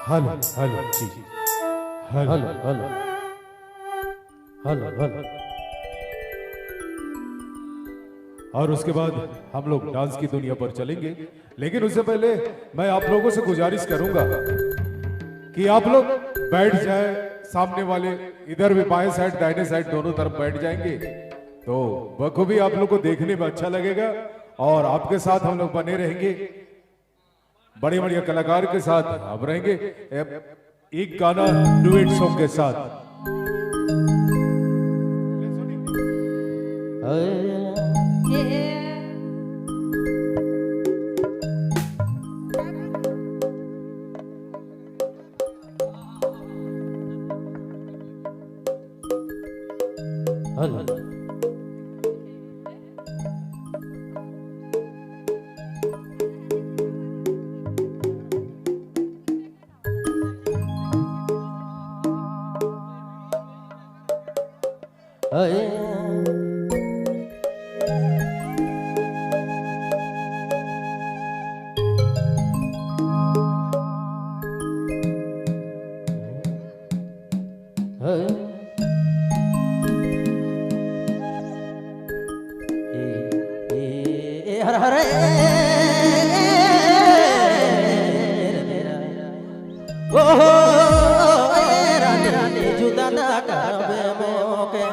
Hello hello जी, hello hello hello hello. और उसके बाद हम लोग डांस की दुनिया पर चलेंगे, लेकिन उससे पहले मैं आप लोगों से गुजारिश करूंगा कि आप लोग बैठ जाए। सामने वाले इधर भी बाएं साइड दाहिने साइड दोनों तरफ बैठ जाएंगे तो बखूबी आप लोग को देखने में अच्छा लगेगा और आपके साथ हम लोग बने रहेंगे। बड़े बड़े कलाकार के साथ आप रहेंगे एक गाना डुएट सॉन्ग के साथ। हर हर ओ राधे राधे जुदा ना करबे मोके